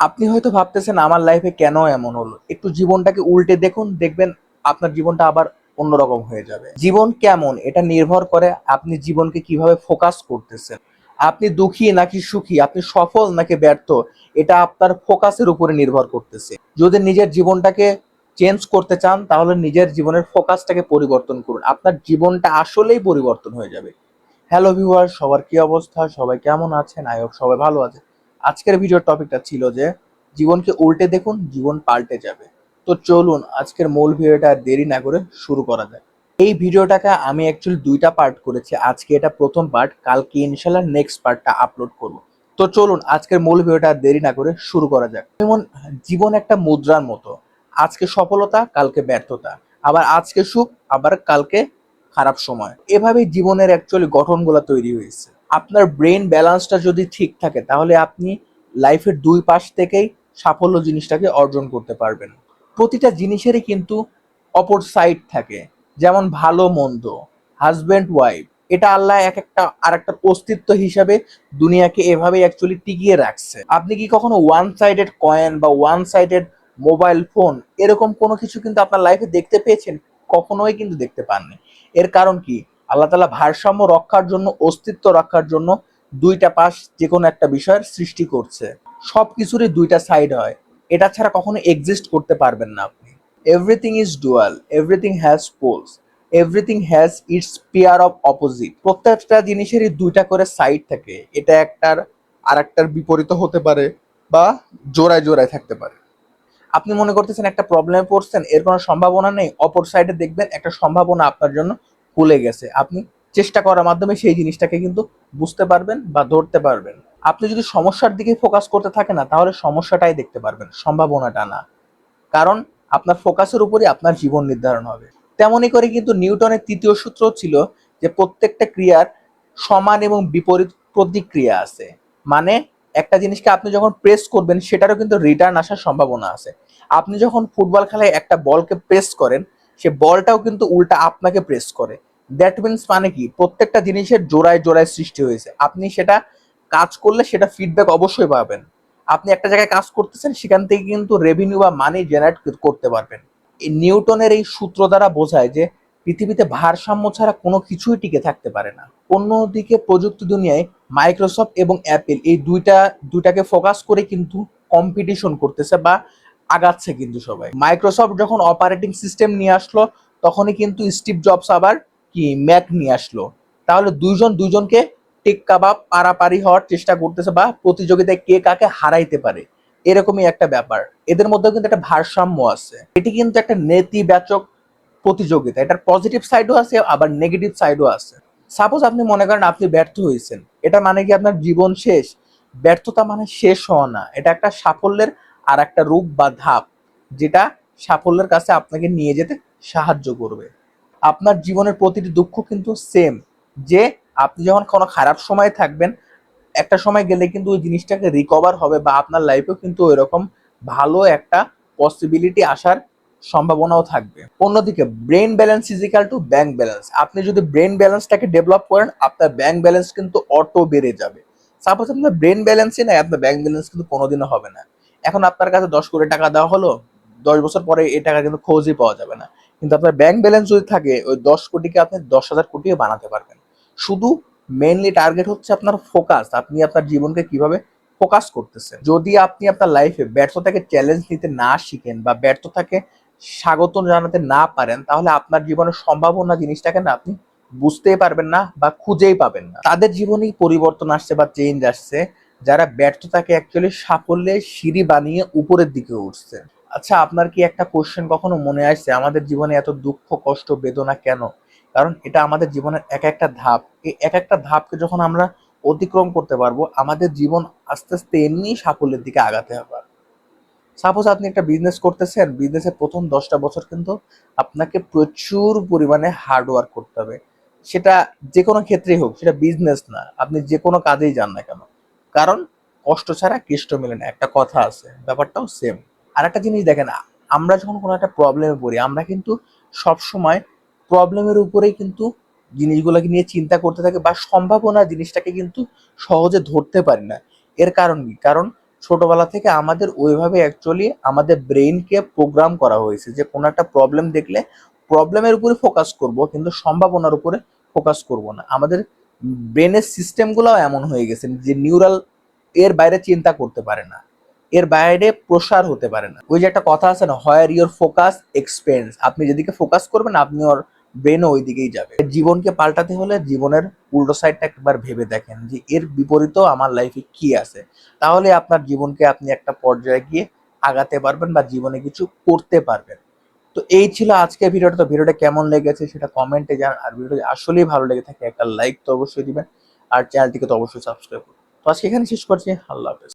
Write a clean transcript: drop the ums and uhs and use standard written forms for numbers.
আপনি হয়তো ভাবতেছেন আমার লাইফে কেন এমন হলো, একটু জীবনটাকে উল্টে দেখুন, দেখবেন আপনার জীবনটা আবার অন্যরকম হয়ে যাবে। জীবন কেমন এটা নির্ভর করে আপনি জীবনকে কিভাবে ফোকাস করতেছেন। আপনি দুঃখী নাকি সুখী, আপনি সফল নাকি ব্যর্থ, এটা আপনার ফোকাসের উপরে নির্ভর করতেছে। যদি নিজের জীবনটাকে চেঞ্জ করতে চান তাহলে নিজের জীবনের ফোকাসটাকে পরিবর্তন করুন, আপনার জীবনটা আসলেই পরিবর্তন হয়ে যাবে। হ্যালো ভিউয়ার, সবার কি অবস্থা? সবাই কেমন আছেন? আই হোপ সবাই ভালো আছে। আজকের ভিডিওর টপিকটা ছিল যে জীবনকে উল্টে দেখুন, জীবন পাল্টে যাবে। তো চলুন আজকের মূল ভিডিওটা আর দেরি না করে শুরু করা যাক। এই ভিডিওটাকে আমি অ্যাকচুয়ালি দুইটা পার্ট করেছি, আজকে এটা প্রথম পার্ট, কালকে ইনশাল্লাহ নেক্সট পার্টটা আপলোড করব। তো চলুন আজকের মূল ভিডিওটা আর দেরি না করে শুরু করা যাক। যেমন জীবন একটা মুদ্রার মতো, আজকে সফলতা কালকে ব্যর্থতা, আবার আজকে সুখ আবার কালকে খারাপ সময়। এভাবেই জীবনের অ্যাকচুয়ালি গঠনগুলো তৈরি হয়েছে। আপনার ব্রেন ব্যালেন্সটা যদি ঠিক থাকে তাহলে আপনি লাইফের দুই পাশ থেকেই সাফল্য জিনিসটাকে অর্জন করতে পারবেন। প্রতিটা জিনিসেরই কিন্তু অপর সাইড থাকে, যেমন ভালো মন্দ, হাজব্যান্ড ওয়াইফ, এটা আল্লাহ এক একটা আর একটা অস্তিত্ব হিসাবে দুনিয়াকে এভাবে অ্যাকচুয়ালি টিকিয়ে রাখছে। আপনি কি কখনো ওয়ান সাইডেড কয়েন বা ওয়ান সাইডেড মোবাইল ফোন এরকম কোনো কিছু কিন্তু আপনার লাইফে দেখতে পেয়েছেন? কখনোই কিন্তু দেখতে পাননি। এর কারণ কি? আল্লাহ তাআলা ভারসাম্য রক্ষার জন্য, অস্তিত্ব রক্ষার জন্য দুইটা পাশ যে কোনো একটা বিষয়ের সৃষ্টি করছে। সবকিছুরই দুইটা সাইড হয়, এটা ছাড়া কখনো এক্সিস্ট করতে পারবেন না আপনি। Everything is dual, everything has poles, everything has its pair of opposite. প্রত্যেকটা জিনিসেরই দুইটা করে সাইড থাকে, এটা একটার আর একটার বিপরীত হতে পারে বা জোড়ায় জোড়ায় থাকতে পারে। আপনি মনে করতেছেন একটা প্রবলেমে পড়ছেন, এর কোনো সম্ভাবনা নেই, অপর সাইডে দেখবেন একটা সম্ভাবনা আপনার জন্য খুলে গেছে। আপনি চেষ্টা করার মাধ্যমে সেই জিনিসটাকে কিন্তু বুঝতে পারবেন বা ধরতে পারবেন। আপনি যদি সমস্যার দিকে ফোকাস করতে থাকেন না, তাহলে সমস্যাটাই দেখতে পারবেন, সম্ভাবনাটা না। কারণ আপনার ফোকাসের উপরই আপনার জীবন নির্ধারণ হবে। তেমনি করে কিন্তু নিউটনের তৃতীয় সূত্র ছিল যে প্রত্যেকটা ক্রিয়ার সমান এবং বিপরীত প্রতিক্রিয়া আছে। মানে একটা জিনিসকে আপনি যখন প্রেস করবেন সেটারও কিন্তু রিটার্ন আসার সম্ভাবনা আছে। আপনি যখন ফুটবল খেলায় একটা বলকে প্রেস করেন, সে বলটাও কিন্তু উল্টা আপনাকে প্রেস করে। দ্যাট মিনস মানে কি, প্রত্যেকটা জিনিসের জোড়ায় জোড়ায় সৃষ্টি হয়েছে। আপনি সেটা কাজ করলে সেটা ফিডব্যাক অবশ্যই পাবেন। আপনি একটা জায়গায় কাজ করতেছেন, সেখান থেকে কিন্তু রেভিনিউ বা মানি জেনারেট করতে পারবেন। এই নিউটনের এই সূত্র দ্বারা বোঝায় যে পৃথিবীতে ভারসাম্য ছাড়া কোনো কিছুই টিকে থাকতে পারে না। অন্যদিকে প্রযুক্তি দুনিয়ায় মাইক্রোসফট এবং অ্যাপেল এই দুইটাকে ফোকাস করে কিন্তু কম্পিটিশন করতেছে বা আগাচ্ছে কিন্তু সবাই। মাইক্রোসফট যখন অপারেটিং সিস্টেম নিয়ে আসলো, তখনই কিন্তু স্টিভ জবস আবার কি ম্যাক নিয়ে আসলো। তাহলে দুইজন দুইজনকে টেক্কা বা পারাপারি হওয়ার চেষ্টা করতেছে বা প্রতিযোগিতায় কে কাকে হারাইতে পারে, এরকমই একটা ব্যাপার। এদের মধ্যে কিন্তু একটা ভারসাম্য আছে। এটি কিন্তু একটা নেতিবাচক প্রতিযোগিতা, এটার পজিটিভ সাইডও আছে আবার নেগেটিভ সাইডও আছে। সাপোজ আপনি মনে করেন আপনি ব্যর্থ হয়েছেন, এটা মানে কি আপনার জীবন শেষ? ব্যর্থতা মানে শেষ হওয়া না, এটা একটা সাফল্যের আর একটা রূপ বা ধাপ, যেটা সাফল্যের কাছে আপনাকে নিয়ে যেতে সাহায্য করবে। আপনার জীবনের প্রতিটি দুঃখ কিন্তু সেম, যে আপনি যখন কোনো খারাপ সময় থাকবেন, একটা সময় গেলে কিন্তু ওই জিনিসটাকে রিকভার হবে বা আপনার লাইফেও কিন্তু ওইরকম ভালো একটা পসিবিলিটি আসার সম্ভাবনাও থাকবে। অন্যদিকে brain balance is equal to bank balance. আপনি যদি ব্রেন ব্যালেন্সটাকে ডেভেলপ করেন, আপনার ব্যাংক ব্যালেন্স কিন্তু অটো বেড়ে যাবে। সাপোজ আপনার ব্রেন ব্যালেন্সই নাই, আপনার ব্যাংক ব্যালেন্স কিন্তু কোনোদিনও হবে না। এখন আপনার কাছে 10 কোটি টাকা দেওয়া হলো, 10 বছর পরে এই টাকা কিন্তু খোঁজই পাওয়া যাবে না। কিন্তু আপনার ব্যাংক ব্যালেন্স যদি থাকে, ওই 10 কোটিকে আপনি 10,000 কোটিও বানাতে পারবেন। শুধু মেইনলি টার্গেট হচ্ছে আপনার ফোকাস, আপনি আপনার জীবনকে কিভাবে ফোকাস করতেছেন। যদি আপনি আপনার লাইফে ব্যর্থতাকে চ্যালেঞ্জ নিতে না শিখেন বা ব্যর্থতাকে স্বাগত জানাতে না পারেন, তাহলে আপনার জীবনের সম্ভাবনা জিনিসটাকে না আপনি বুঝতেই পারবেন না বা খুঁজেই পাবেন না। তাদের জীবনেই পরিবর্তন আসছে বা চেঞ্জ আসছে, যারা ব্যর্থতাকে অ্যাকচুয়ালি সাফল্যের সিঁড়ি বানিয়ে উপরের দিকে উঠছে। আচ্ছা, আপনার কি একটা কোশ্চেন কখনো মনে আসছে, আমাদের জীবনে এত দুঃখ কষ্ট বেদনা কেন? কারণ এটা আমাদের জীবনের এক একটা ধাপ। এই এক একটা ধাপকে যখন আমরা অতিক্রম করতে পারবো, আমাদের জীবন আস্তে আস্তে এমনি সাফল্যের দিকে আগাতে হবে। সাপোজ আপনি একটা বিজনেস করতেছেন, বিজনেসের প্রথম 10টা বছর কিন্তু আপনাকে প্রচুর পরিমাণে হার্ড ওয়ার্ক করতে হবে। সেটা যে কোনো ক্ষেত্রেই হোক, সেটা বিজনেস না, আপনি যে কোনো কাজেই যান না কেন। কারণ কষ্ট ছাড়া কেষ্ট মেলে না, একটা কথা আছে, ব্যাপারটাও সেম। আর একটা জিনিস দেখেন, আমরা যখন কোনো একটা প্রবলেমে পড়ি, আমরা কিন্তু সবসময় প্রবলেমের উপরেই কিন্তু জিনিসগুলোকে নিয়ে চিন্তা করতে থাকি বা সম্ভাবনা জিনিসটাকে কিন্তু সহজে ধরতে পারি না। এর কারণ কি? কারণ ছোটবেলা থেকে আমাদের ওইভাবে অ্যাকচুয়ালি আমাদের ব্রেইনকে প্রোগ্রাম করা হয়েছে যে কোনো একটা প্রবলেম দেখলে প্রবলেমের উপরে ফোকাস করব, কিন্তু সম্ভাবনার উপরে ফোকাস করব না। আমাদের ব্রেনের সিস্টেমগুলোও এমন হয়ে গেছে যে নিউরাল এর বাইরে চিন্তা করতে পারে না, এর বাইরে প্রসার হতে পারে না। ওই যে একটা কথা আছে না, হোয়ার ইওর ফোকাস এক্সপেন্স, আপনি যেদিকে ফোকাস করবেন আপনি ওর ব্রেনও ওই দিকেই যাবে। জীবনকে পাল্টাতে হলে জীবনের উল্টো সাইডটা একবার ভেবে দেখেন যে এর বিপরীতেও আমার লাইফে কি আছে, তাহলে আপনার জীবনকে আপনি একটা পর্যায়ে গিয়ে আগাতে পারবেন বা জীবনে কিছু করতে পারবেন। তো এই ছিল আজকের ভিডিওটা। তো ভিডিওটা কেমন লেগেছে সেটা কমেন্টে জানান, আর ভিডিওটা আসলেই ভালো লেগে থাকে একটা লাইক তো অবশ্যই দিবেন, আর চ্যানেলটিকে তো অবশ্যই সাবস্ক্রাইব করুন। তো আজকে এখানে শেষ করছি, আল্লাহ হাফেজ।